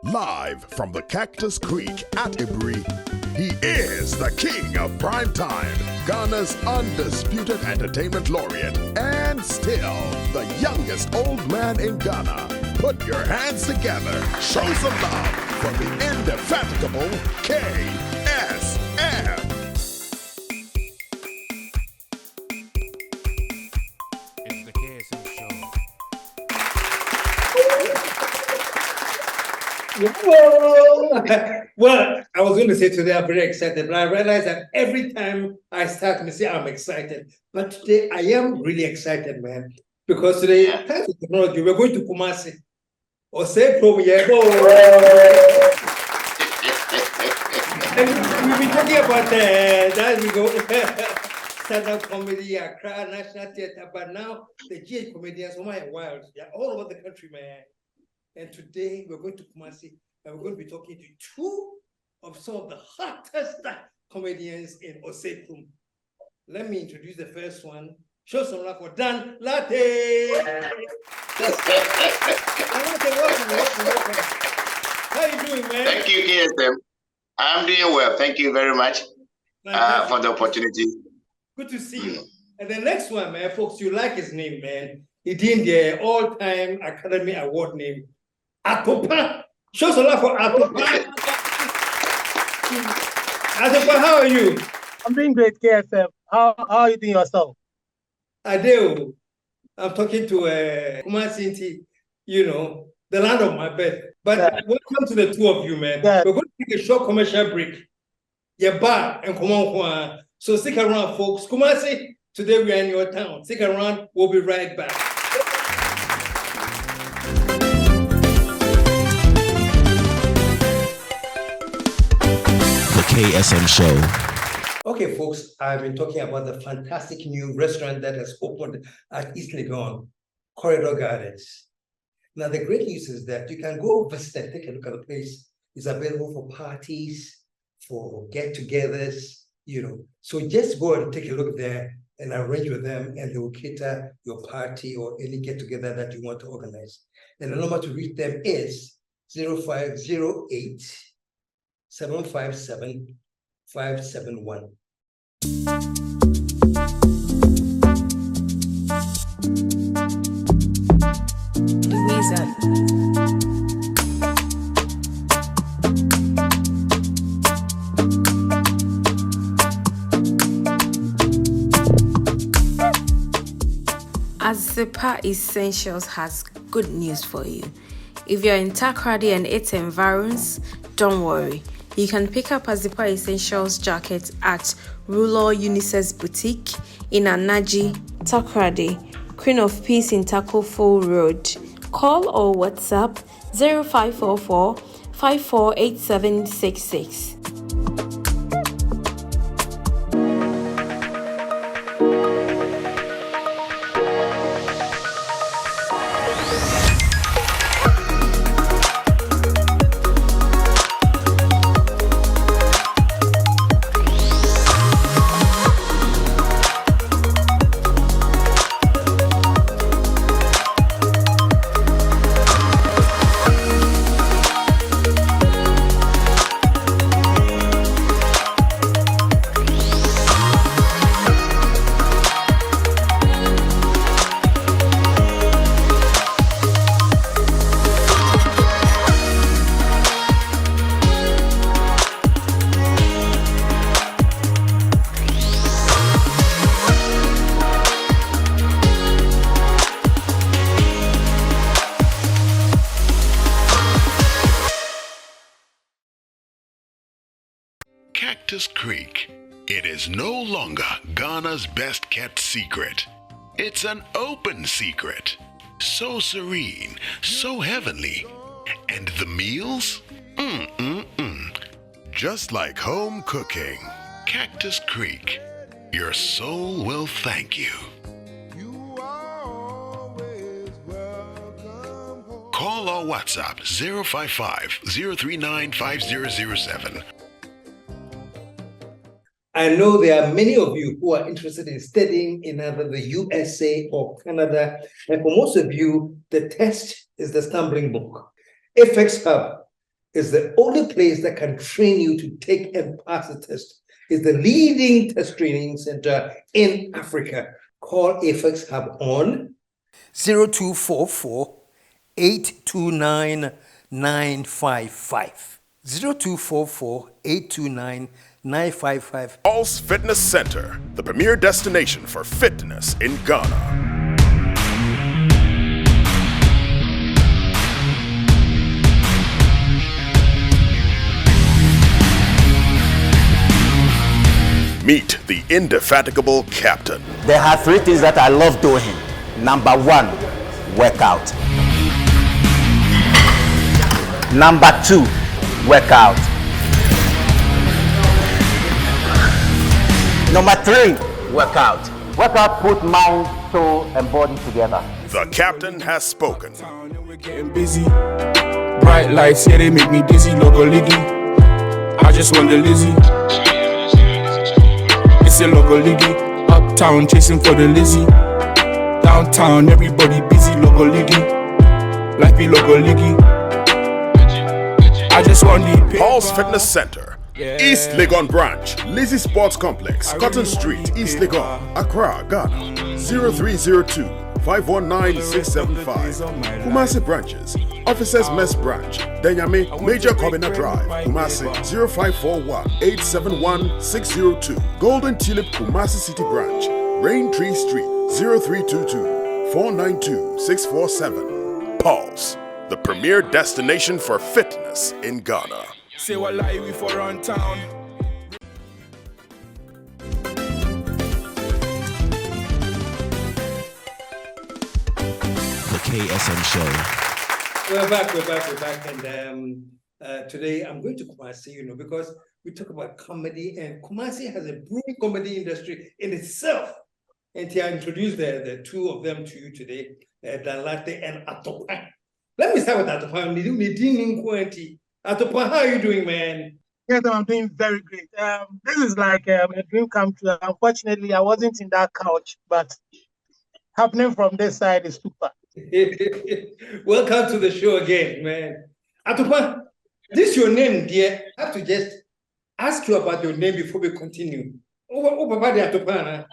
Live from the Cactus Creek at Ibri, he is the king of prime time, Ghana's undisputed entertainment laureate, and still the youngest old man in Ghana. Put your hands together, show some love for the indefatigable KSM. It's the KSM Show. Well, I was going to say today I'm very excited, but I realized that every time I start to say I'm excited. But today I am really excited, man, because today, thanks to technology, we're going to Kumasi. Or say, we'll be talking about that we go stand-up comedy, Accra National Theatre, but now the GH comedians, oh my wild, they're all over the country, man. And today we're going to Kumasi and we're going to be talking to two of some of the hottest comedians in Osekum. Let me introduce the first one. Show some love for Dan Latte. Welcome. How you doing, man? Thank you, KSM. I'm doing well. Thank you very much for the opportunity. Good to see you. And the next one, man, folks, you like his name, man. He did the all-time Academy Award name. Atopa. Show some love for Atopa. Atopa, how are you? I'm doing great, KSM. How are you doing yourself? I do. I'm talking to Kumasi, the land of my birth. But welcome to the two of you, man. Yeah. We're going to take a short commercial break. Yeah, bar and come on. So stick around, folks. Kumasi, today we are in your town. Stick around. We'll be right back. The KSM Show. Okay, folks, I've been talking about the fantastic new restaurant that has opened at East Legon, Corridor Gardens. Now, the great news is that you can go visit and take a look at the place. It's available for parties, for get-togethers, So just go and take a look there and arrange with them, and they will cater your party or any get-together that you want to organize. And the number to reach them is 0508 757 571. Louisa. Azepa Essentials has good news for you. If you're in Takoradi and its environs, don't worry. You can pick up Azepa Essentials jackets at Ruler Unisex Boutique in Anaji, Takoradi, Queen of Peace in Takofo Road. Call or WhatsApp 0544 548766. Cactus Creek. It is no longer Ghana's best kept secret. It's an open secret. So serene, so heavenly. And the meals? Just like home cooking. Cactus Creek. Your soul will thank you. Call or WhatsApp 055-039-5007. I know there are many of you who are interested in studying in either the USA or Canada. And for most of you, the test is the stumbling block. FX Hub is the only place that can train you to take and pass the test. It's the leading test training center in Africa. Call Apex Hub on 0244 829 955. 0244 829 955. Pulse Fitness Center, the premier destination for fitness in Ghana. Meet the indefatigable captain. There are 3 things that I love doing. Number 1, workout. Number 2, workout. Number 3, workout. Workout put mind, soul, and body together. The captain has spoken. We're getting busy. Bright lights, yeah, they make me dizzy. Logo liggy. I just want the Lizzie. It's a logo liggy. Uptown chasing for the Lizzie. Downtown, everybody busy. Logo liggy. Like be logo liggy. I just want the Pulse Fitness Center, East Legon Branch, Lizzie Sports Complex, Cotton Street, East Legon, Accra, Ghana. 0302 519 675. Kumasi branches, Officers Mess Branch, Denyame, Major Kobina Drive, Kumasi 0541 871 602. Golden Tulip Kumasi City Branch, Raintree Street 0322 492 647. Pulse, the premier destination for fitness in Ghana. say what lie we for run town. The KSM Show. We're back, and today I'm going to Kumasi, because we talk about comedy, and Kumasi has a booming comedy industry in itself. And I introduced the 2 of them to you today, Danlate and Atopa. Let me start with Atopa. Atopa, how are you doing, man? Yes, I'm doing very great. This is like a dream come true. Unfortunately, I wasn't in that couch, but happening from this side is super. Welcome to the show again, man. Atopa, this is your name, dear. I have to just ask you about your name before we continue. Papa de Atopa,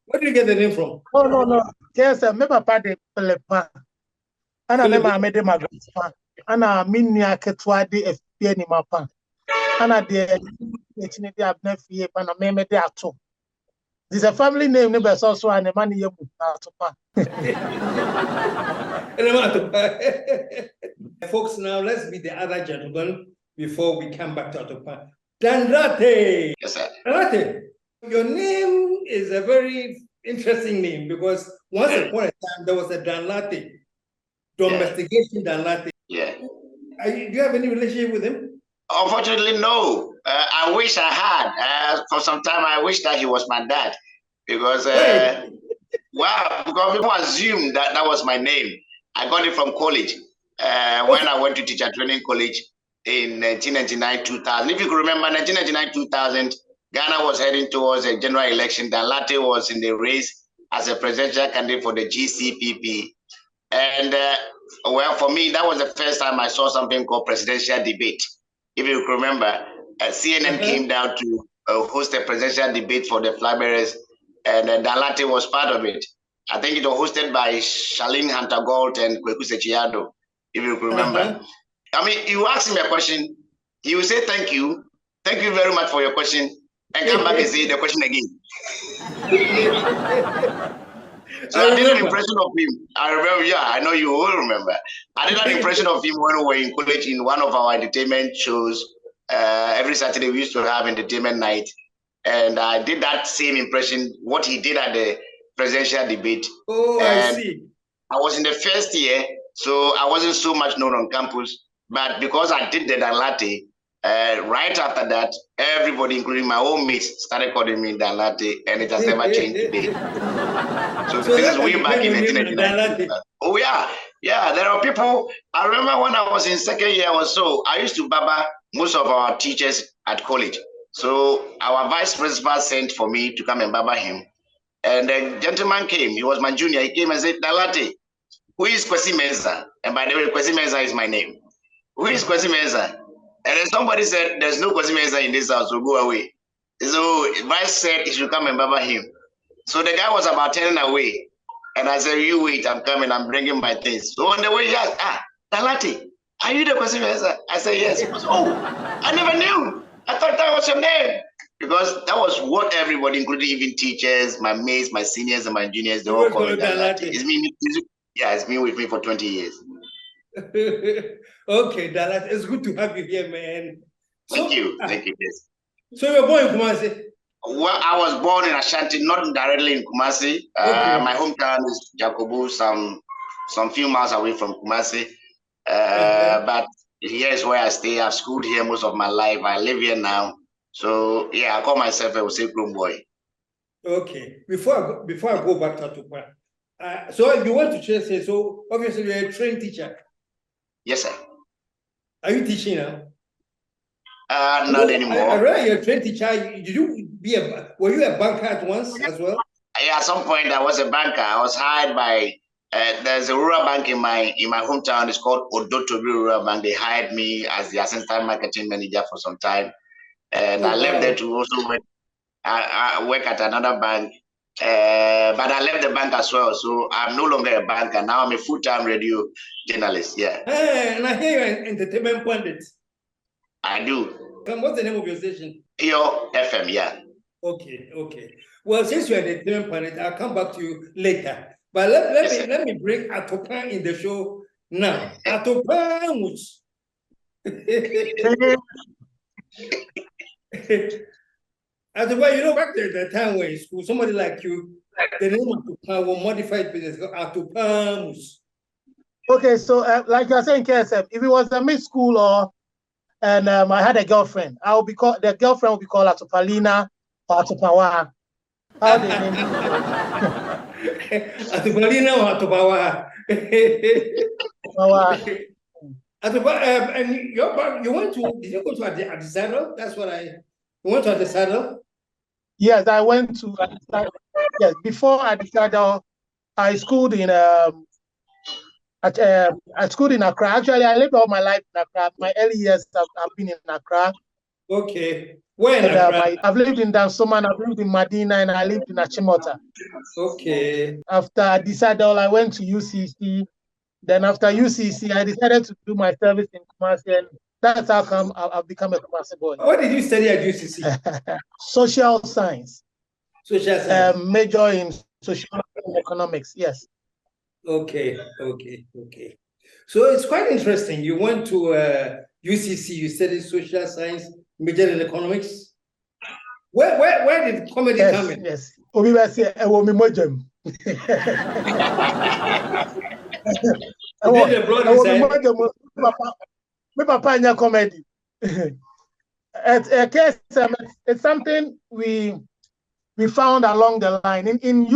where did you get the name from? No. Yes, my papa de Pelepa. And I never made my grandpa. And I mean, I can't try the FPN in my pan. And I did have never yet, and I made the ato. This is a family name, never also and a money you Folks, now let's meet the other gentleman before we come back to Atopa. Danlate. Yes, sir. Danlate, your name is a very interesting name because once upon a time there was a Danlate, domestication Danlate. Yeah. Do you have any relationship with him? Unfortunately, no. I wish I had. For some time, I wish that he was my dad because, because people assume that that was my name. I got it from college when I went to teacher training college in 1999-2000. If you can remember, 1999-2000, Ghana was heading towards a general election. Danlate was in the race as a presidential candidate for the GCPP. And well, for me, that was the first time I saw something called presidential debate. If you remember, CNN came down to host a presidential debate for the flag bearers, and Danlate was part of it. I think it was hosted by Charlene Hunter-Gault and Kweku Sechiado, if you remember. I mean, you ask him a question, he will say thank you very much for your question, and come back and say the question again. So I did an impression of him. I remember, I know you will remember. I did an impression of him when we were in college in one of our entertainment shows. Every Saturday we used to have entertainment night. And I did that same impression, what he did at the presidential debate. Oh, and I see. I was in the first year, so I wasn't so much known on campus. But because I did the Danlate, right after that, everybody, including my own mates, started calling me Danlate, and it has never changed today. So this is way back in 1999. Oh yeah. There are people. I remember when I was in second year or so, I used to baba most of our teachers at college. So our vice principal sent for me to come and baba him, and the gentleman came. He was my junior. He came and said, Danlate, who is Kwesi Mensah? And by the way, Kwesi Mensah is my name. Who is Kwesi Mensah? And then somebody said, there's no Kwasi in this house, so go away. So Vice said he should come and baba him. So the guy was about turning away. And I said, you wait, I'm coming, I'm bringing my things. So on the way, he asked, Dalati, are you the Kwasi? I said, yes. He goes, oh, I never knew. I thought that was your name. Because that was what everybody, including even teachers, my mates, my seniors, and my juniors, they all call me Dalati. It's been with me for 20 years. Okay, Dalati, it's good to have you here, man. Thank you. Yes. So you're born in Kumasi? Well, I was born in Ashanti, not directly in Kumasi. Okay. My hometown is Jakobu, some few miles away from Kumasi. But here is where I stay. I've schooled here most of my life. I live here now. So yeah, I call myself a Osekrum boy. Okay. Before I go back to Atupa, so you want to say, so obviously you're a trained teacher. Yes, sir. Are you teaching now? Not anymore. I read you're a trained teacher. Were you a banker at once as well? Yeah, at some point I was a banker. I was hired by there's a rural bank in my hometown. It's called Odotobi Rural Bank. They hired me as the assistant marketing manager for some time. And I left there to also work. I work at another bank, but I left the bank as well. So I'm no longer a banker. Now I'm a full-time radio journalist. Yeah. And I hear you're an entertainment pundit. I do. And what's the name of your station? Pure FM. Yeah. Okay. Well, since you're an entertainment pundit, I'll come back to you later. But let me bring Atupa in the show now. Atupa Mus. Atupa, back there the time when in school, somebody like you, the name of Atupa will modify it because Atupa Mus. Okay, so like you're saying, KSM, if it was a mid school and I had a girlfriend, the girlfriend would be called Atupalina or Atupawa. How they name it? Atupalina or Atupawa? Atupa, and you went to? Did you go to Adisado? That's what you went to Adisado? Yes, I went to Adisado. Yes, before Adisado, I schooled in I schooled in Accra. Actually, I lived all my life in Accra. My early years I've been in Accra. Okay. Where in Accra? I've lived in Dansoman, I've lived in Medina, and I lived in Achimota. Okay. After Adisado, I went to UCC. Then after UCC, I decided to do my service in Kumasi, and that's how come I've become a Kumasi boy. What did you study at UCC? Social science. Social science. Major in social and economics, yes. Okay. So it's quite interesting. You went to UCC, you studied social science, majored in economics. Where did comedy come in? Yes. Obi was here, my papa in comedy. At KSM, it's something we found along the line. In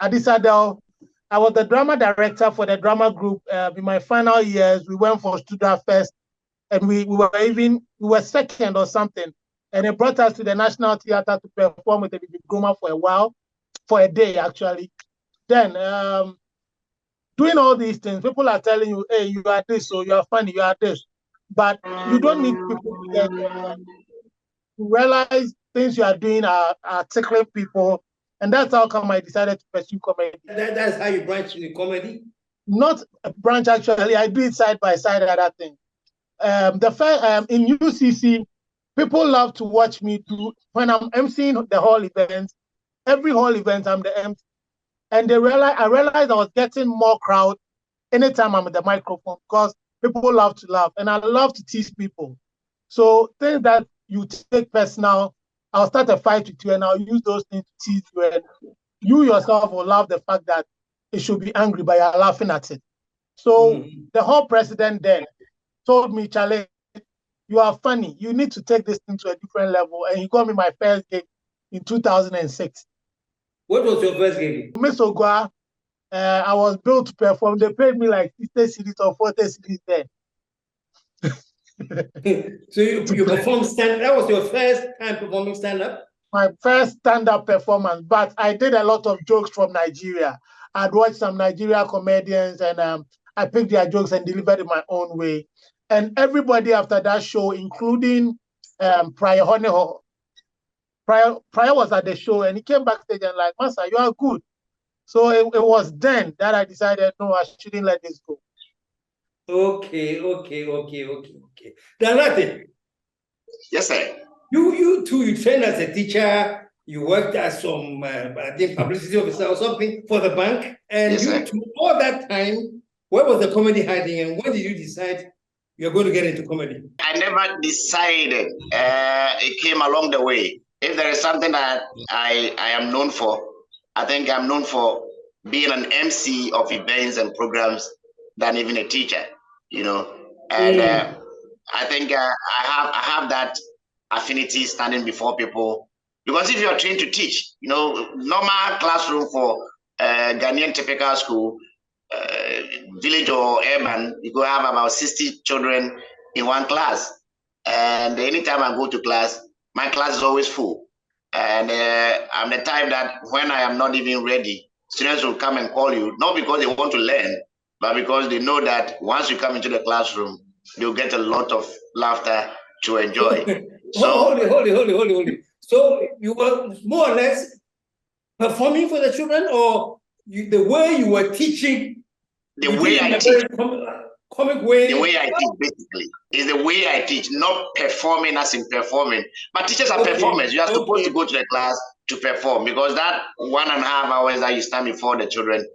Adisado, I was the drama director for the drama group. In my final years, we went for student fest, and we were second or something. And it brought us to the National Theatre to perform with the Bibi Groma for a day actually. Then doing all these things, people are telling you, hey, you are this, so you are funny, you are this. But you don't need people to realize things you are doing are tickling people. And that's how come I decided to pursue comedy. That's how you branch in comedy? Not a branch, actually. I do it side by side, other thing. In UCC, people love to watch me do, when I'm emceeing the hall events, every hall event, I'm the MC. And I realized I was getting more crowd anytime I'm at the microphone because people love to laugh. And I love to tease people. So things that you take personal, I'll start a fight with you and I'll use those things to tease you. And you yourself will love the fact that it should be angry, but you're laughing at it. So the whole president then told me, Charlie, you are funny. You need to take this thing to a different level. And he got me my first gig in 2006. What was your first gig? Miss Ogwa, I was built to perform. They paid me like 60 cedis or 40 cedis then. So you performed stand-up? That was your first time performing stand-up? My first stand-up performance, but I did a lot of jokes from Nigeria. I'd watched some Nigeria comedians and I picked their jokes and delivered it my own way. And everybody after that show, including Prior Honeho, Prior was at the show and he came backstage and like, Master, you are good. So it was then that I decided, no, I shouldn't let this go. Okay. Danlate. Yes, sir. You too, you trained as a teacher, you worked as some, I think, publicity officer or something for the bank. And Yes, sir. all that time, where was the comedy hiding and when did you decide you're going to get into comedy? I never decided. It came along the way. If there is something that I am known for, I think I'm known for being an MC of events and programs than even a teacher, you know. And I think I have that affinity standing before people, because if you are trained to teach, you know, normal classroom for Ghanaian typical school, village or urban, you go have about 60 children in one class. And anytime I go to class, my class is always full. And I'm the type that when I am not even ready, students will come and call you, not because they want to learn, but because they know that once you come into the classroom, you'll get a lot of laughter to enjoy. So hold it. So you were more or less performing for the children, or the way you were teaching? The way I teach. Comic way. The way I teach, basically, is the way I teach, not performing as in performing. But teachers are performers. You are supposed to go to the class to perform, because that 1.5 hours that you stand before the children,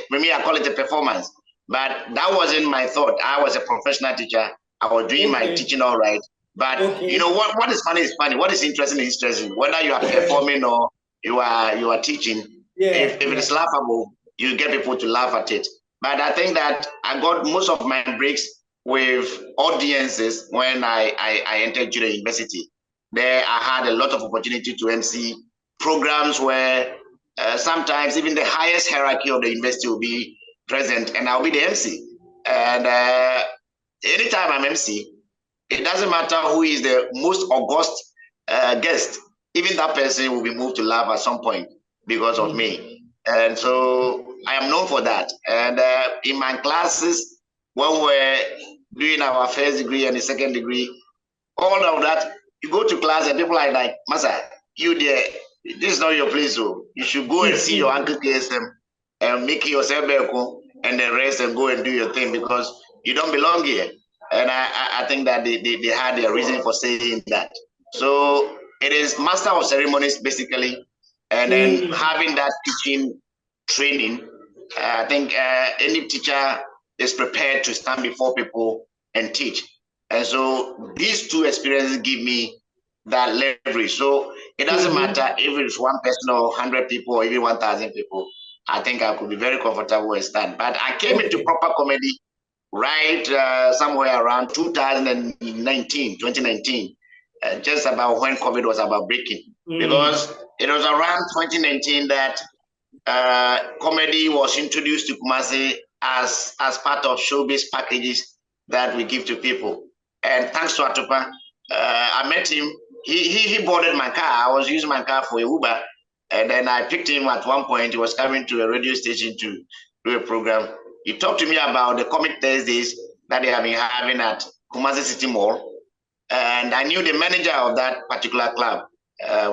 for me, I call it a performance. But that wasn't my thought. I was a professional teacher. I was doing my teaching all right. But you know what is funny is funny. What is interesting is interesting. Whether you are performing or you are teaching, if it is laughable, you get people to laugh at it. But I think that I got most of my breaks with audiences when I entered junior university. There I had a lot of opportunity to MC programs where sometimes even the highest hierarchy of the university will be present and I'll be the MC. And anytime I'm MC, it doesn't matter who is the most august guest, even that person will be moved to laugh at some point because of me. And so I am known for that. And in my classes, when we're doing our first degree and the second degree, all of that, you go to class and people are like, Masa, you there, this is not your place. So you should go and see your uncle KSM and make yourself welcome and then rest and go and do your thing because you don't belong here. And I think that they had their reason for saying that. So it is master of ceremonies, basically. And then having that teaching training, I think any teacher is prepared to stand before people and teach. And so these two experiences give me that leverage. So it doesn't matter if it's one person or 100 people or even 1,000 people. I think I could be very comfortable and stand. But I came into proper comedy right somewhere around 2019, just about when COVID was about breaking. Because it was around 2019 that comedy was introduced to Kumasi as part of show-based packages that we give to people. And thanks to Atupa, I met him. He boarded my car. I was using my car for a Uber. And then I picked him at one point. He was coming to a radio station to do a program. He talked to me about the Comic Thursdays that they have been having at Kumasi City Mall. And I knew the manager of that particular club.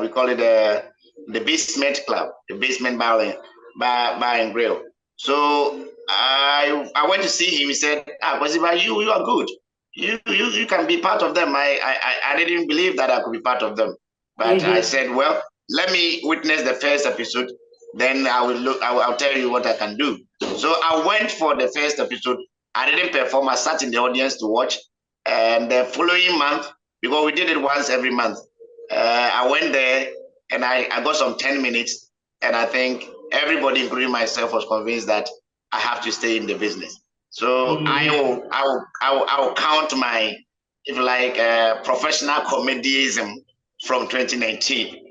We call it the Basement Club, the Basement Bar and Grill. So I went to see him. He said, Wasiba, you are good. You can be part of them. I didn't believe that I could be part of them. But I said, well, let me witness the first episode. Then I'll tell you what I can do. So I went for the first episode. I didn't perform. I sat in the audience to watch. And the following month, because we did it once every month, I went there and I got some 10 minutes. And I think everybody, including myself, was convinced that I have to stay in the business. So I will count my, if you like, professional comedyism from 2019.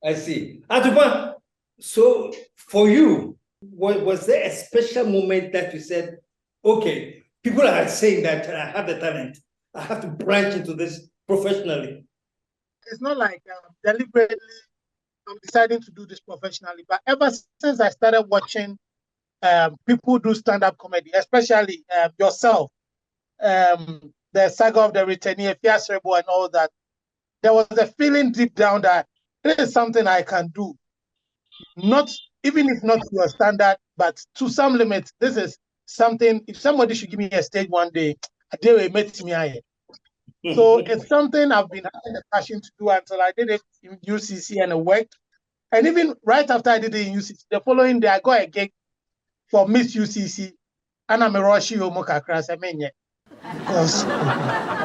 I see. Atupa, so for you, was there a special moment that you said, okay, people are saying that I have the talent, I have to branch into this professionally? It's not like deliberately I'm deciding to do this professionally, but ever since I started watching people do stand-up comedy, especially yourself, the saga of the returning, Fiasrebo and all that, there was a feeling deep down that this is something I can do. Not even if not to your standard, but to some limits, this is something. If somebody should give me a stage one day, they will meet me. So it's something I've been having a passion to do until I did it in UCC and it worked. And even right after I did it in UCC, the following day I got a gig for Miss UCC, and I'm a Roshi Omokakra Semenye.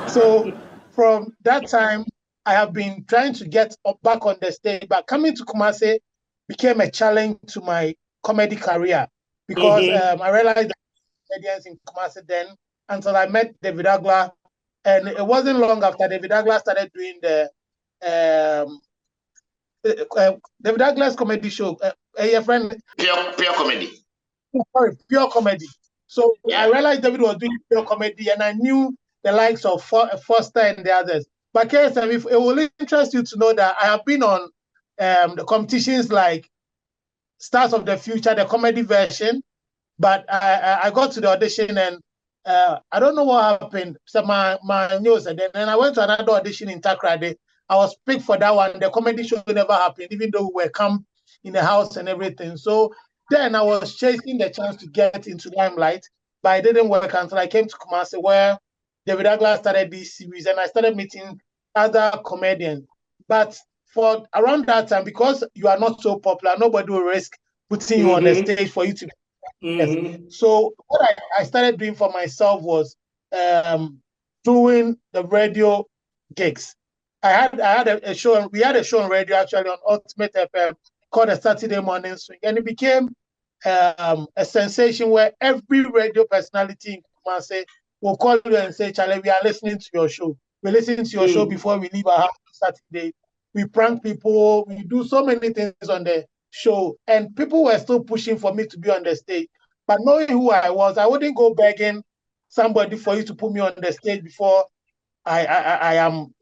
So from that time, I have been trying to get back on the stage, but coming to Kumasi became a challenge to my comedy career because I realized that comedians in Kumasi then until I met David Agla, and it wasn't long after David Agla started doing the David Agla's comedy show. A friend, Pure comedy. Sorry, pure comedy. So I realized David was doing pure comedy, and I knew the likes of Foster and the others. But KSM, if it will interest you to know that I have been on the competitions like Stars of the Future, the comedy version, but I got to the audition and I don't know what happened. So my news, and then I went to another audition in Takrade. I was picked for that one. The comedy show never happened, even though we were camped in the house and everything. So then I was chasing the chance to get into limelight, but it didn't work until I came to Kumasi, where David Agla started this series, and I started meeting other comedians. But for around that time, because you are not so popular, nobody will risk putting you on the stage for you to. So what I started doing for myself was doing the radio gigs. I had a show. We had a show on radio actually on Ultimate FM called a Saturday Morning Swing, and it became a sensation where every radio personality in Kumasi will call you and say, "Charlie, we are listening to your show. We listen to your show before we leave our house on Saturday. We prank people. We do so many things on the show." And people were still pushing for me to be on the stage. But knowing who I was, I wouldn't go begging somebody for you to put me on the stage before I am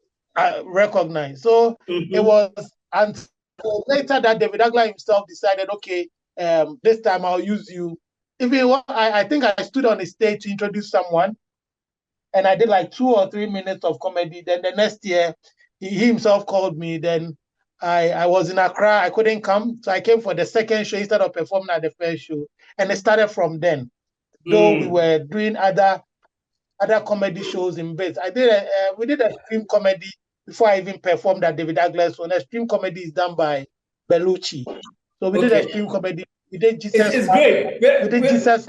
recognized. So it was until later that David Agla himself decided, okay, this time I'll use you. Even I think I stood on the stage to introduce someone, and I did like 2 or 3 minutes of comedy. Then the next year, he himself called me. Then I was in Accra. I couldn't come, so I came for the second show instead of performing at the first show. And it started from then. Though we were doing other comedy shows in bits. We did a stream comedy before I even performed at David Agla's one. A stream comedy is done by Bellucci. So we did a stream comedy. We did Jesus. It's great. We did Jesus.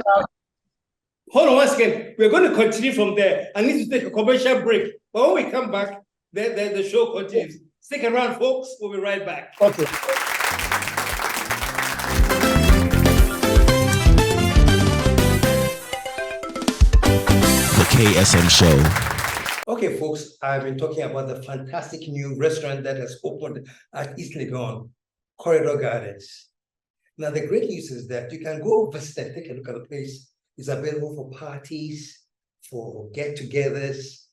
Hold on one second. We're going to continue from there. I need to take a commercial break. But when we come back, the show continues. Stick around, folks. We'll be right back. Okay. The KSM Show. Okay, folks, I've been talking about the fantastic new restaurant that has opened at East Legon, Corridor Gardens. Now, the great news is that you can go visit and take a look at the place. It's available for parties, for get-togethers,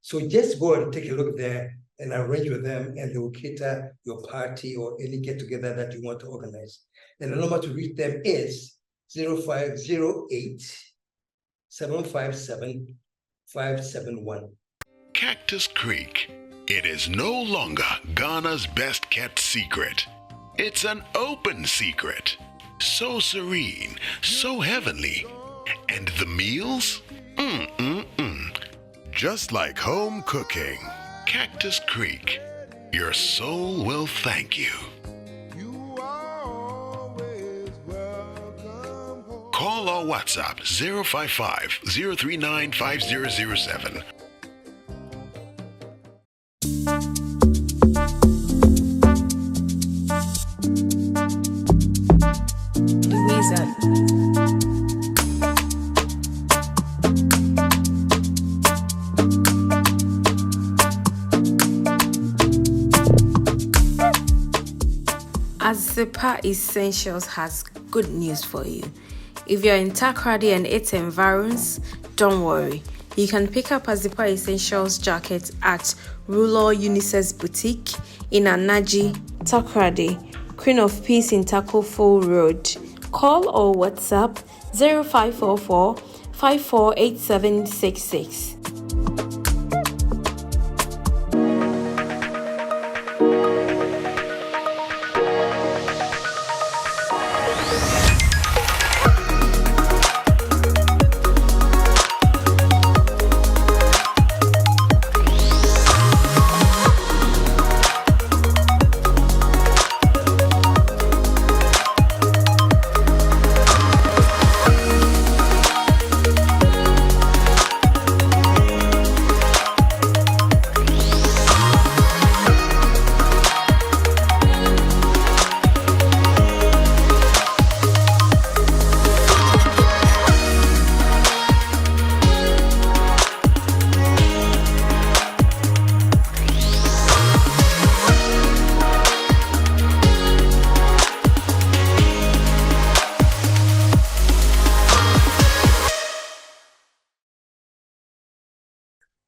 So just go and take a look there and arrange with them, and they will cater your party or any get-together that you want to organize. And the number to reach them is 0508 757 571. Cactus Creek. It is no longer Ghana's best kept secret. It's an open secret. So serene, so heavenly. And the meals? Just like home cooking. Cactus Creek. Your soul will thank you. Call or WhatsApp 055-039-5007. Louisa. Azepa Essentials has good news for you. If you're in Takrady and its environs, don't worry. You can pick up Azepa Essentials jacket at Ruler Unisex Boutique in Anaji, Takrady, Queen of Peace in Takofo Road. Call or WhatsApp 0544 548766.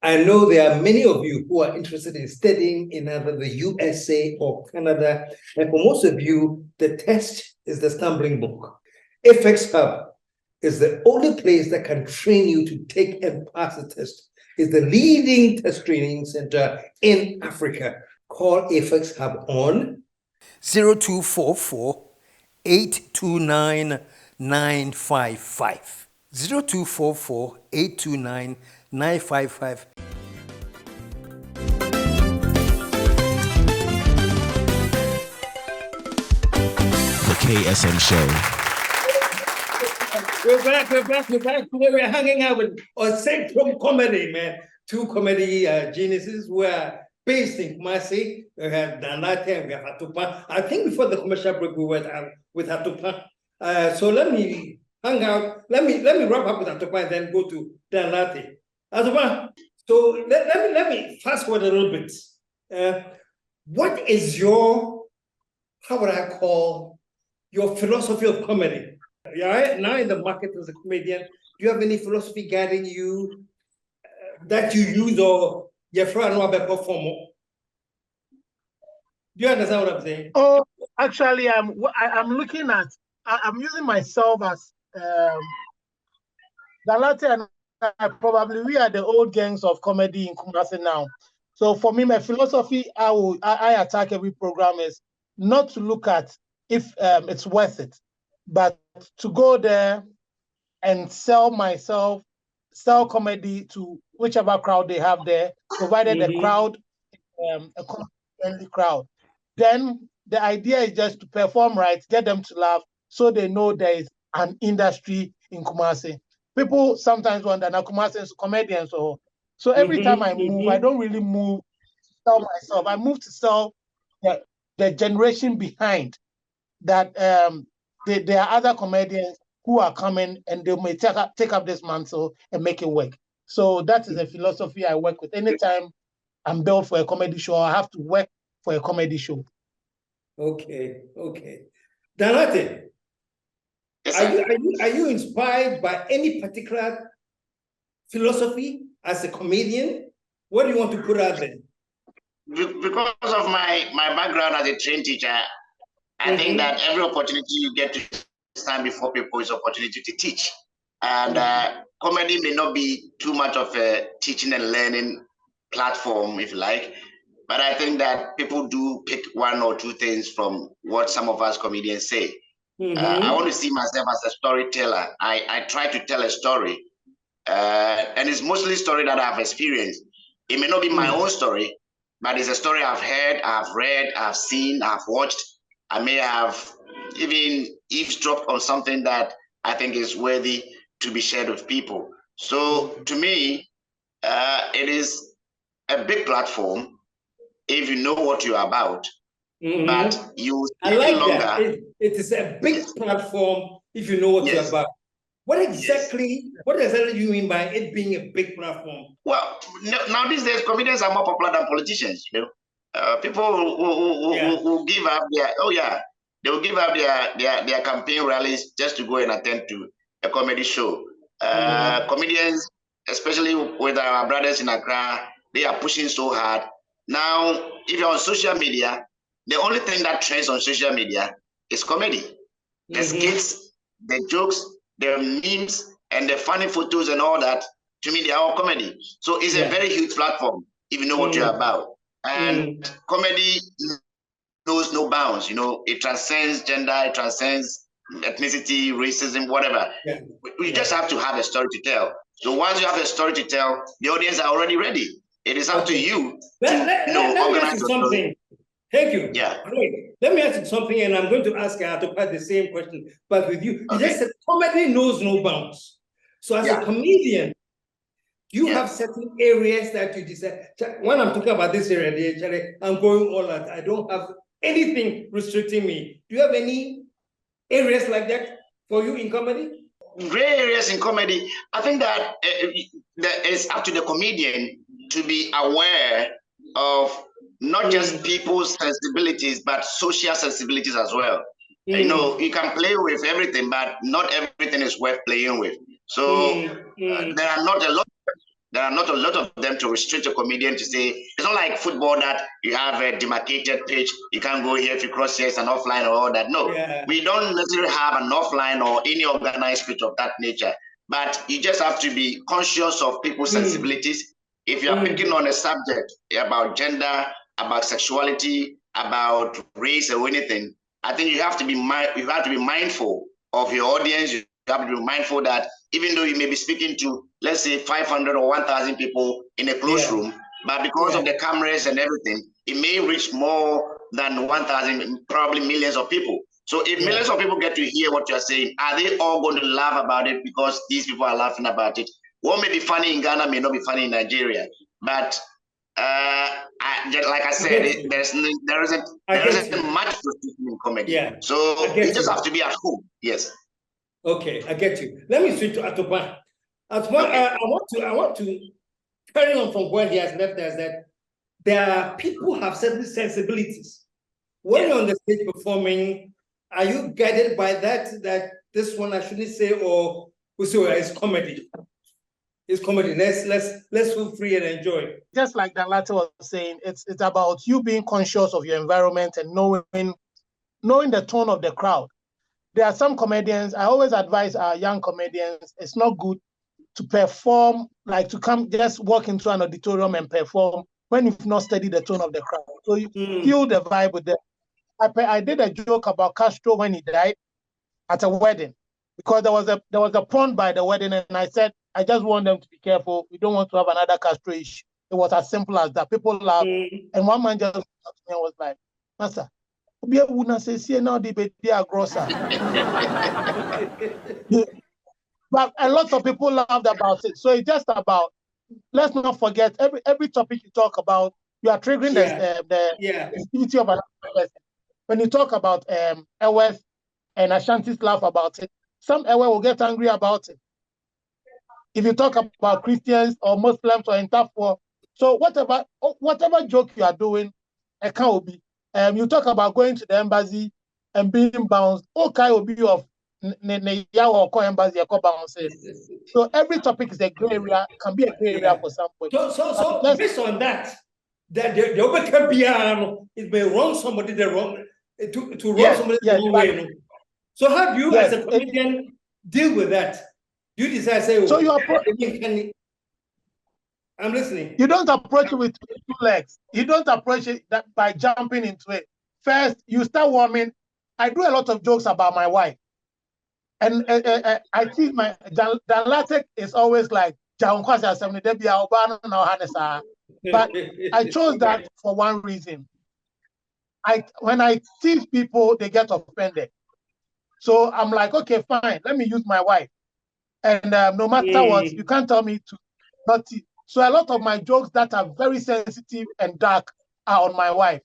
I know there are many of you who are interested in studying in either the USA or Canada. And for most of you, the test is the stumbling block. FX Hub is the only place that can train you to take and pass the test. It's the leading test training center in Africa. Call FX Hub on 0244 829 955. 0244 829 955. The KSM Show. We're back. We're hanging out with Centrum Comedy, man. Two comedy geniuses who are based in Kumasi. We have Danlate and we have Hatupa. I think before the commercial break, we were with Hatupa. So let me hang out. Let me wrap up with Hatupa and then go to Danlate. Hatupa, so let me fast forward a little bit. What is your, how would I call, your philosophy of comedy? Yeah, now in the market as a comedian, do you have any philosophy guiding you that you use or your friend will perform? Do you understand what I'm saying? Oh, actually, I'm looking at, I'm using myself as Dalate and I probably, we are the old gangs of comedy in Kumasi now. So for me, my philosophy, I attack every program is not to look at if it's worth it, but to go there and sell comedy to whichever crowd they have there, provided the crowd, a comedy crowd. Then the idea is just to perform right, get them to laugh, so they know there is an industry in Kumasi. People sometimes wonder, now Kumasi is comedians, so every time I move, I don't really move to sell myself. I move to sell the generation behind that. There are other comedians who are coming and they may take up this mantle and make it work. So that is a philosophy I work with. Anytime I'm built for a comedy show, I have to work for a comedy show. Okay. Danlate, are you inspired by any particular philosophy as a comedian? What do you want to put out there? Because of my background as a trained teacher, I think that every opportunity you get to stand before people is opportunity to teach. And comedy may not be too much of a teaching and learning platform, if you like, but I think that people do pick one or two things from what some of us comedians say. I want to see myself as a storyteller. I try to tell a story, and it's mostly a story that I've experienced. It may not be my own story, but it's a story I've heard, I've read, I've seen, I've watched. I may have even eavesdropped on something that I think is worthy to be shared with people. So to me, it is a big platform if you know what you're about, but you I like longer. That. It is a big platform if you know what you're about. What exactly do you mean by it being a big platform? Well, now these days, comedians are more popular than politicians, you know. People who give up they will give up their campaign rallies just to go and attend to a comedy show. Comedians, especially with our brothers in Accra, they are pushing so hard. Now, if you're on social media, the only thing that trends on social media is comedy. The skits, the jokes, the memes, and the funny photos and all that, to me, they are all comedy. So it's a very huge platform if you know what you're about. And comedy knows no bounds. You know, it transcends gender, it transcends ethnicity, racism, whatever. You just have to have a story to tell. So once you have a story to tell, the audience are already ready. It is up to you to organize something. Thank you. Yeah. Great. Let me ask you something, and I'm going to ask Atopa the same question, but with you. You just said comedy knows no bounds. So as a comedian, you have certain areas that you decide. When I'm talking about this area, I'm going all out. I don't have anything restricting me. Do you have any areas like that for you in comedy? Gray areas in comedy. I think that it's up to the comedian to be aware of not just people's sensibilities, but social sensibilities as well. You know, you can play with everything, but not everything is worth playing with. So there are not a lot of them to restrict a comedian to say, it's not like football that you have a demarcated pitch, you can't go here if you cross here, it's an offline or all that. No, we don't necessarily have an offline or any organized pitch of that nature, but you just have to be conscious of people's sensibilities. If you are picking on a subject about gender, about sexuality, about race or anything, I think you have to be mindful of your audience. You have to be mindful that even though you may be speaking to, let's say, 500 or 1,000 people in a closed room, but because of the cameras and everything, it may reach more than 1,000, probably millions of people. So if millions of people get to hear what you're saying, are they all going to laugh about it because these people are laughing about it? What may be funny in Ghana may not be funny in Nigeria. But like I said, there isn't much restriction in comedy. So you just have to be at home. Yes. Okay, I get you. Let me switch to Atopa. Atopa, I want to carry on from where he has left us, that there are people who have certain sensibilities. When you're on the stage performing, are you guided by that this one I shouldn't say, or we say it's comedy? It's comedy. Let's feel free and enjoy. Just like Danlate was saying, it's about you being conscious of your environment and knowing the tone of the crowd. There are some comedians, I always advise our young comedians, it's not good to perform, like to come just walk into an auditorium and perform when you've not studied the tone of the crowd. So you feel the vibe with them. I did a joke about Castro when he died at a wedding, because there was a pond by the wedding, and I said, I just want them to be careful. We don't want to have another Castro issue. It was as simple as that. People laughed, and one man just was like, Master, but a lot of people laughed about it. So it's just about, let's not forget, every topic you talk about, you are triggering the sensitivity of another person. When you talk about Ewes and Ashanti's laugh about it, some Ewe will get angry about it. If you talk about Christians or Muslims or Interfor, so whatever joke you are doing, it can't be. You talk about going to the embassy and being bounced. Okay, will be of embassy bounces. So every topic is a gray area, can be a gray area for somebody. So based on that the over piano, it may wrong somebody the wrong to wrong somebody the wrong way. So how do you as a comedian deal with that? You decide say, so you I'm listening. You don't approach it with 2 legs. You don't approach it by jumping into it. First, you start warming. I do a lot of jokes about my wife. And I think my Danlate is always like, but I chose that for one reason. When I tease people, they get offended. So I'm like, okay, fine, let me use my wife. And no matter what, you can't tell me to not tease. So a lot of my jokes that are very sensitive and dark are on my wife.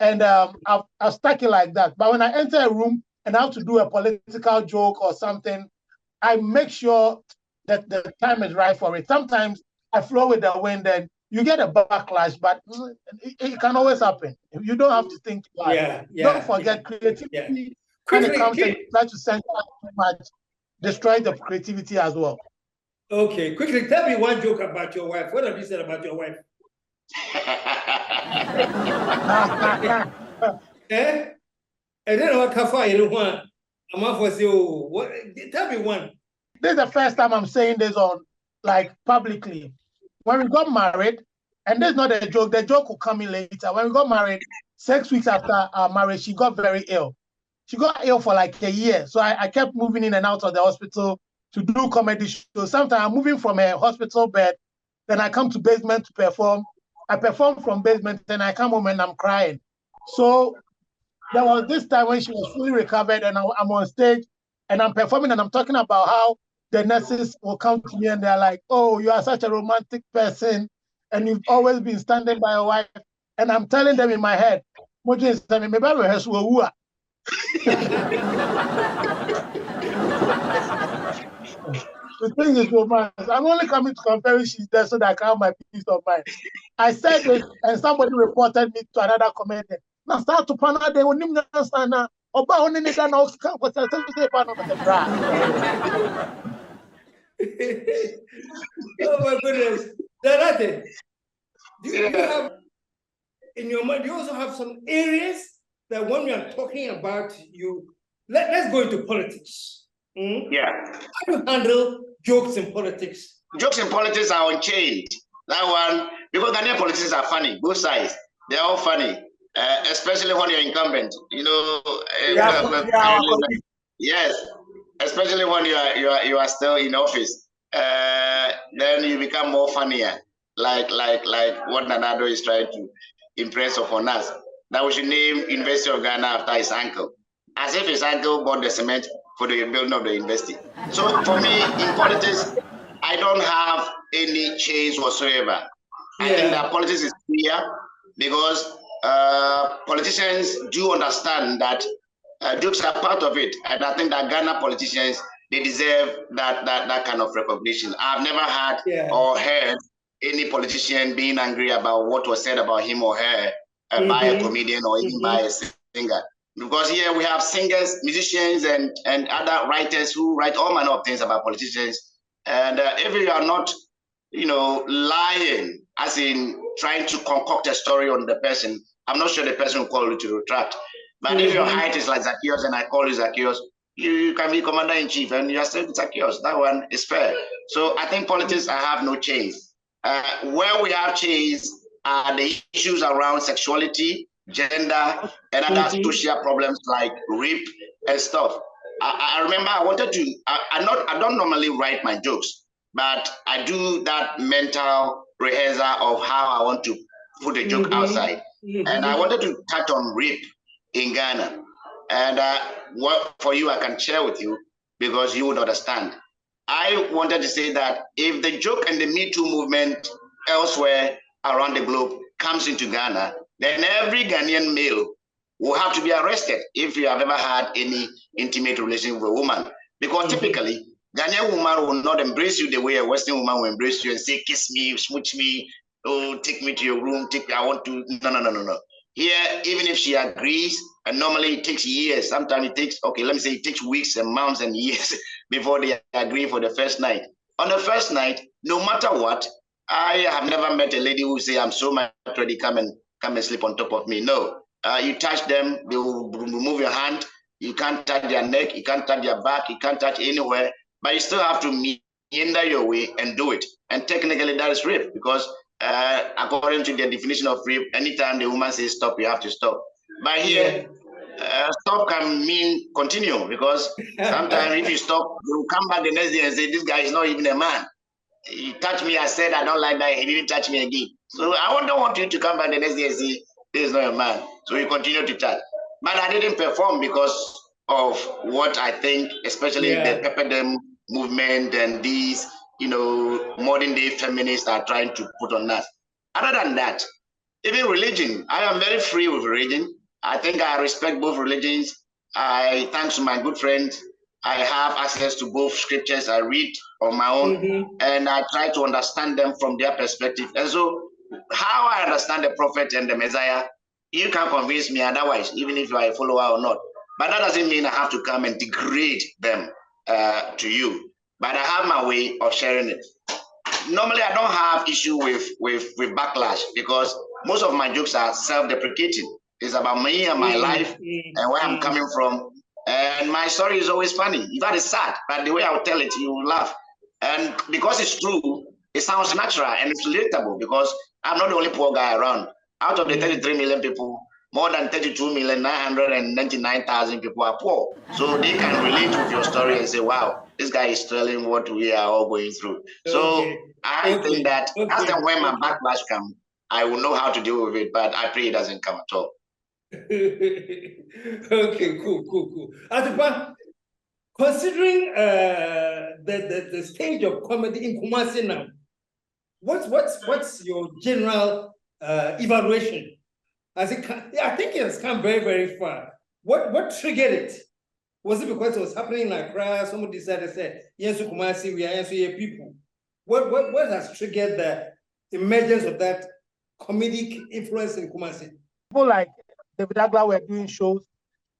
And I've stuck it like that. But when I enter a room and I have to do a political joke or something, I make sure that the time is right for it. Sometimes I flow with the wind and you get a backlash, but it can always happen. You don't have to think too hard. Don't forget creativity. When it comes and try to censor too much, destroy the creativity as well. Okay, quickly, tell me one joke about your wife. What have you said about your wife? I don't know what kafa you want. I'm off for you. What? Tell me one. this is the first time I'm saying this on like publicly. When we got married, and this is not a joke, the joke will come in later. When we got married, 6 weeks after our marriage, she got very ill. She got ill for like a year. So I kept moving in and out of the hospital to do comedy shows. Sometimes I'm moving from a hospital bed, then I come to basement to perform. I perform from basement, then I come home and I'm crying. So there was this time when she was fully recovered and I'm on stage and I'm performing and I'm talking about how the nurses will come to me and they're like, oh, you are such a romantic person and you've always been standing by your wife. And I'm telling them in my head, the thing is romance. I'm only coming to compare she's there so that I can have my peace of mind. I said this and somebody reported me to another comedian. Now start to pan out there when you understand now. Oba only need that now come for say pan on the bra. Oh my goodness. Danate, do you have in your mind, you also have some areas that when we are talking about you, let's go into politics. Yeah. How do you handle jokes in politics? Jokes in politics are unchained. That one, because Ghanaian politicians are funny, both sides. They're all funny, especially when you're incumbent. You know, yes, especially when you are still in office. Then you become more funnier, like what Nanado is trying to impress upon us. That we should name University of Ghana after his uncle, as if his uncle bought the cement for the building of the university. So for me, in politics, I don't have any change whatsoever. I think that politics is clear because politicians do understand that jokes are part of it. And I think that Ghana politicians, they deserve that kind of recognition. I've never had or heard any politician being angry about what was said about him or her by a comedian or even by a singer. Because here we have singers, musicians, and other writers who write all manner of things about politicians. And if you are not, lying, as in trying to concoct a story on the person, I'm not sure the person will call you to retract. But if your height is like Zacchaeus and I call you Zacchaeus, you can be commander-in-chief and you are still Zacchaeus. That one is fair. So I think politics, I have no change. Where we have change are the issues around sexuality, gender, and other social problems like rape and stuff. I remember I wanted to, I don't normally write my jokes, but I do that mental rehearsal of how I want to put a joke outside. And I wanted to touch on rape in Ghana. And what for you, I can share with you because you would understand. I wanted to say that if the joke and the Me Too movement elsewhere around the globe comes into Ghana, then every Ghanaian male will have to be arrested if you have ever had any intimate relation with a woman. Because typically, Ghanaian woman will not embrace you the way a Western woman will embrace you and say, kiss me, smooch me, oh, take me to your room, I want to, no. Here, even if she agrees, and normally it takes years, sometimes it takes, it takes weeks and months and years before they agree for the first night. On the first night, no matter what, I have never met a lady who say, I'm so much ready, come and sleep on top of me. No, you touch them, they will remove your hand. You can't touch their neck, you can't touch their back, you can't touch anywhere, but you still have to meander your way and do it. And technically that is rape because according to the definition of rape, anytime the woman says stop, you have to stop. But here, stop can mean continue because sometimes if you stop, you will come back the next day and say, this guy is not even a man. He touched me, I said, I don't like that, he didn't touch me again. So I don't want you to come back the next day and say, this is not a man. So you continue to touch. But I didn't perform because of what I think, especially the Pepperdam movement and these, modern day feminists are trying to put on us. Other than that, even religion, I am very free with religion. I think I respect both religions. Thanks to my good friends, I have access to both scriptures. I read on my own and I try to understand them from their perspective. And so how I understand the prophet and the Messiah, you can convince me otherwise, even if you are a follower or not. But that doesn't mean I have to come and degrade them to you. But I have my way of sharing it. Normally, I don't have issue with backlash because most of my jokes are self-deprecating. It's about me and my life and where I'm coming from. And my story is always funny. In fact, it's sad, but the way I will tell it, you will laugh. And because it's true, it sounds natural and it's relatable because I'm not the only poor guy around. Out of the 33 million people, more than 32,999,000 people are poor. So they can relate with your story and say, wow, this guy is telling what we are all going through. So I think that as and when my backlash comes, I will know how to deal with it, but I pray it doesn't come at all. Okay, cool. Atiba, considering the stage of comedy in Kumasi now, what's your general evaluation? I think it has come very, very far. What triggered it? Was it because it was happening in Accra? Somebody decided to say, yes, Kumasi, we are here people. What has triggered the emergence of that comedic influence in Kumasi? People like David Agla were doing shows,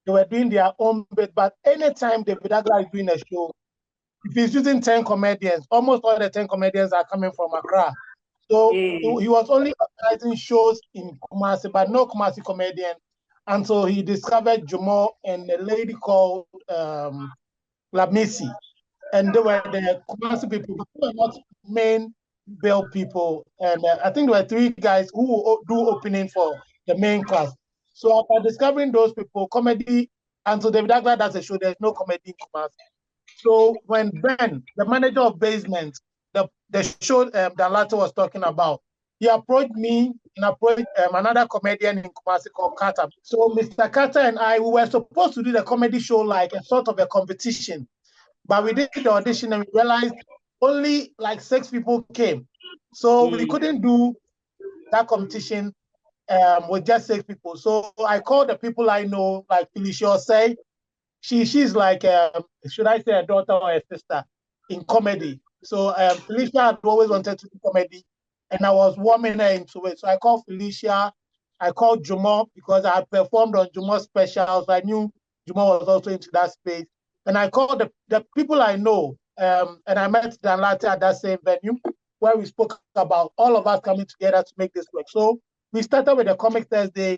they were doing their own bit, but anytime David Agla is doing a show, if he's using 10 comedians, almost all the 10 comedians are coming from Accra. So he was only organizing shows in Kumasi, but no Kumasi comedian. And so he discovered Jumo and a lady called Lamisi. And they were the Kumasi people, but they were not main bill people. And I think there were 3 guys who do opening for the main cast. So after discovering those people, comedy, and so David Agla does a show, there's no comedy in Kumasi. So when Ben, the manager of Basement, the show that Lato was talking about, he approached me and approached another comedian in Kumasi called Carter. So Mr. Carter and I, we were supposed to do the comedy show like a sort of a competition. But we did the audition and we realized only like 6 people came. So we couldn't do that competition with just 6 people. So I called the people I know, like Felicia say. She's like, should I say a daughter or a sister in comedy? So Felicia had always wanted to do comedy, and I was warming her into it. So I called Felicia, I called Jumo because I had performed on Jumo's specials. So I knew Jumo was also into that space. And I called the people I know, and I met Dan Latte at that same venue where we spoke about all of us coming together to make this work. So we started with a Comic Thursday,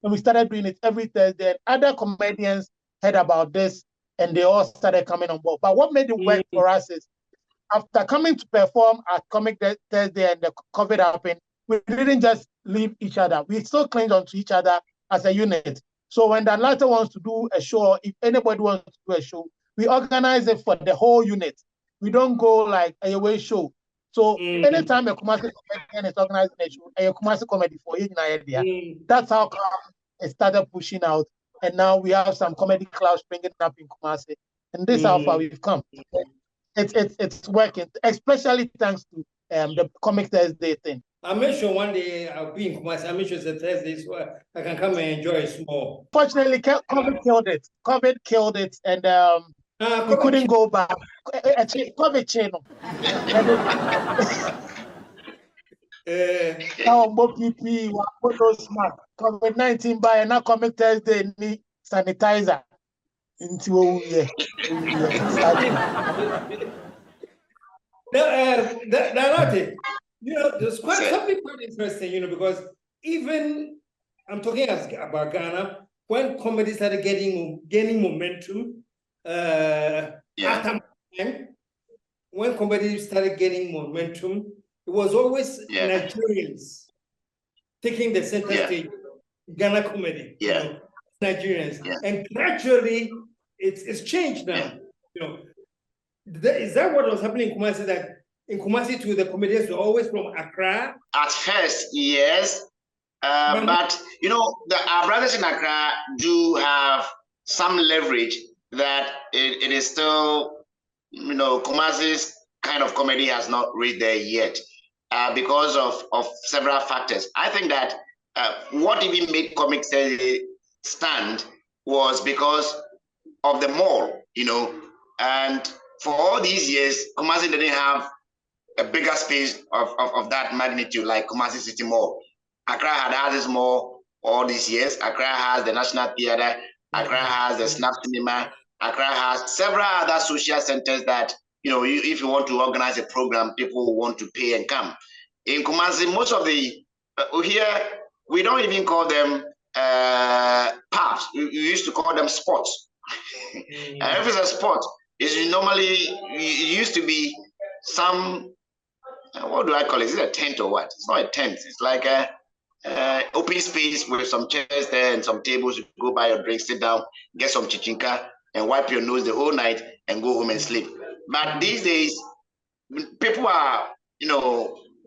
and we started doing it every Thursday. And other comedians heard about this and they all started coming on board. But what made it work for us is after coming to perform at Comic Thursday and the COVID happened, we didn't just leave each other. We still clinged onto each other as a unit. So when the latter wants to do a show, if anybody wants to do a show, we organize it for the whole unit. We don't go like a away show. So anytime a Kumasi comedian is organizing a show, a Kumasi comedy for each idea, that's how it started pushing out. And now we have some comedy clubs springing up in Kumasi. And this is how far we've come. It's working, especially thanks to the Comic Thursday thing. I made sure one day I'll be in Kumasi. I made sure it's a Thursday so I can come and enjoy it small. Fortunately, COVID killed it. COVID killed it, and we couldn't go back. COVID channel. COVID-19 by and now Comic Thursday need sanitizer into there's something quite interesting, because even I'm talking about Ghana, when comedy started gaining momentum, after time, when comedy started gaining momentum, it was always Nigerians taking the center stage, Ghana comedy, Nigerians. And gradually, it's changed now. Is that what was happening in Kumasi, that in Kumasi too, the comedians were always from Accra? At first, yes. But, our brothers in Accra do have some leverage that it is still, Kumasi's kind of comedy has not reached there yet because of several factors. I think that what even made Comic Thursday stand was because of the mall, and for all these years, Kumasi didn't have a bigger space of that magnitude like Kumasi City Mall. Accra had this mall all these years. Accra has the National Theatre. Accra has the Snap Cinema. Accra has several other social centers that, if you want to organize a program, people will want to pay and come. In Kumasi, most of the, here, we don't even call them pubs. We used to call them spots. And if it's a sport, it's normally, it used to be some, what do I call it? Is it a tent or what? It's not a tent. It's like a open space with some chairs there and some tables. You go buy your drink, sit down, get some chichinka, and wipe your nose the whole night and go home and sleep. But these days, people are,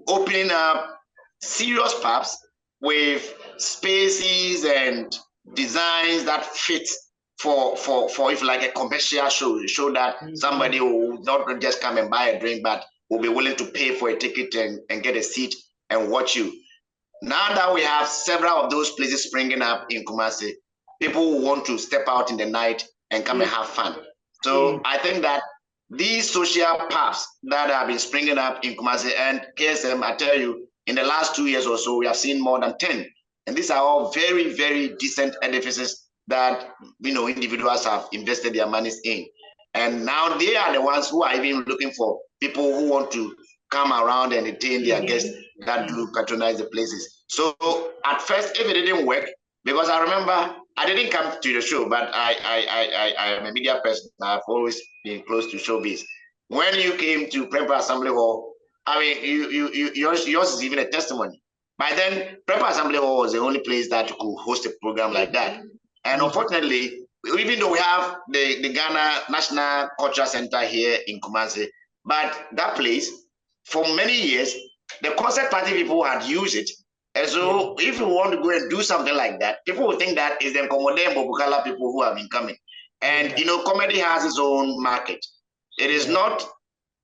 opening up serious pubs with spaces and designs that fit for if like a commercial show that somebody will not just come and buy a drink, but will be willing to pay for a ticket and get a seat and watch you. Now that we have several of those places springing up in Kumasi, people will want to step out in the night and come and have fun. So I think that these social pubs that have been springing up in Kumasi and KSM, I tell you, in the last 2 years or so, we have seen more than 10. And these are all very, very decent edifices that, individuals have invested their monies in. And now they are the ones who are even looking for people who want to come around and entertain their guests that do patronize the places. So at first, if it didn't work, because I remember I didn't come to the show, but I am a media person. I've always been close to showbiz. When you came to Prempeh Assembly Hall, I mean, yours is even a testimony. By then, Prempeh Assembly Hall was the only place that could host a program like that. And unfortunately, even though we have the Ghana National Cultural Center here in Kumasi, but that place, for many years, the concert party people had used it. And so if you want to go and do something like that, people will think that is the Komode and Bobukala people who have been coming. And comedy has its own market. It is not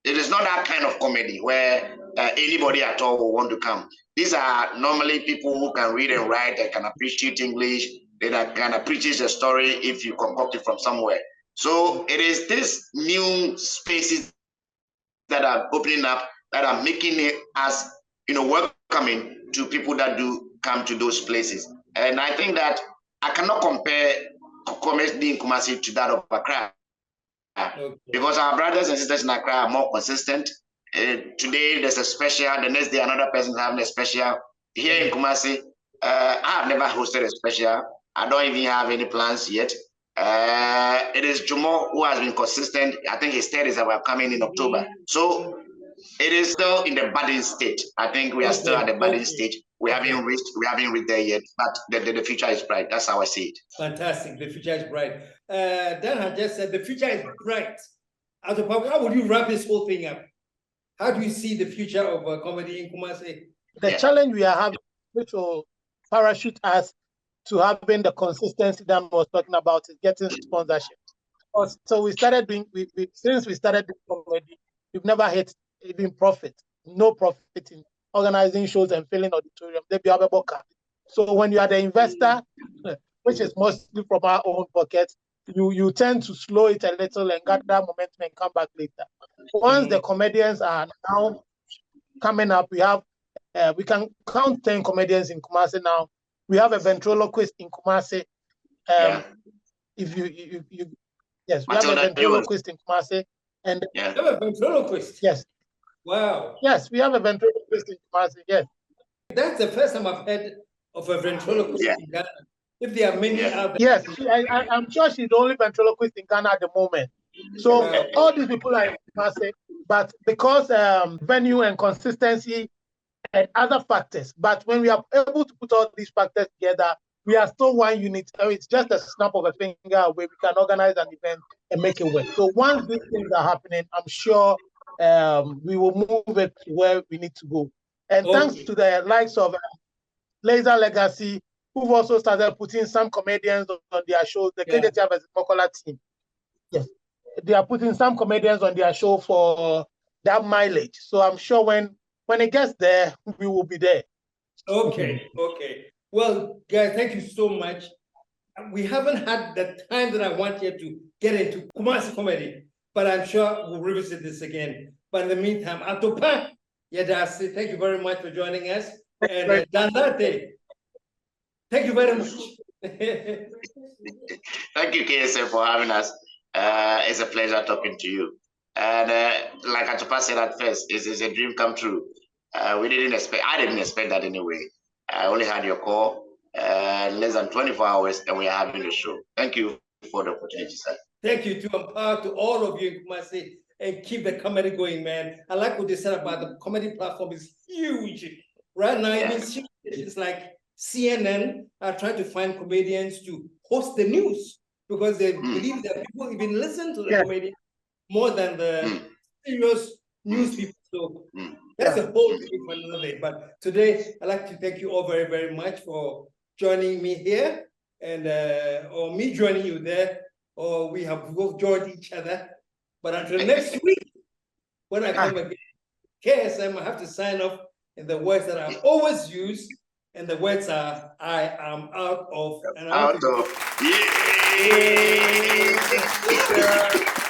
that kind of comedy where anybody at all will want to come. These are normally people who can read and write, that can appreciate English, that can appreciate a story if you concoct it from somewhere. So it is this new spaces that are opening up that are making it as welcoming to people that do come to those places. And I think that I cannot compare comedy in Kumasi to that of Accra. Because our brothers and sisters in Accra are more consistent. Today there's a special, the next day another person is having a special. Here in Kumasi, I have never hosted a special. I don't even have any plans yet. It is Jumo who has been consistent. I think his third is about coming in October. So it is still in the budding stage. I think we are still at the budding stage. We haven't reached there yet, but the future is bright. That's how I see it. Fantastic. The future is bright. Dan had just said the future is bright. How would you wrap this whole thing up? How do you see the future of comedy in Kumasi? The challenge we are having, which will parachute us to having the consistency that I was talking about, is getting sponsorship. So we started doing, since we started doing comedy, we've never hit even profit, no profit in organizing shows and filling auditorium. So when you are the investor, which is mostly from our own pockets, you tend to slow it a little and gather momentum and come back later. Once the comedians are now coming up, we can count 10 comedians in Kumasi now. We have a ventriloquist in Kumasi. Yes, we have a ventriloquist in Kumasi. And you have a ventriloquist? Yes. Wow. Yes, we have a ventriloquist in Kumasi, yes. That's the first time I've heard of a ventriloquist in Ghana. If there are many out Yes, there. I'm sure she's the only ventriloquist in Ghana at the moment. So all these people are in Kumasi, but because venue and consistency and other factors, but when we are able to put all these factors together, we are still one unit. It's just a snap of a finger where we can organize an event and make it work. So once these things are happening, I'm sure we will move it to where we need to go. And thanks to the likes of Laser Legacy, who've also started putting some comedians on their shows, the KJT vs. Mokola team. Yes, they are putting some comedians on their show for that mileage. So I'm sure when it gets there, we will be there. Okay. Well, guys, thank you so much. We haven't had the time that I want here to get into Kumasi comedy, but I'm sure we'll revisit this again. But in the meantime, Atopa Yadasi, thank you very much for joining us. And Dandate, thank you very much. Thank you, KSM, for having us. It's a pleasure talking to you. And like Atopa said at first, it's a dream come true. I didn't expect that anyway. I only had your call less than 24 hours and we are having the show. Thank you. for the opportunity, sir. Thank you too. I'm proud to all of you in Kumasi, and keep the comedy going, man. I like what they said about the comedy platform is huge. Right now, even it's like CNN are trying to find comedians to host the news because they believe that people even listen to the comedian more than the serious news people. So that's a whole thing for another day. But today, I'd like to thank you all very, very much for joining me here, and or me joining you there, or we have both joined each other. But until next week, when I come again, KSM, I have to sign off in the words that I always use, and the words are, I am out of. And out of. Yeah.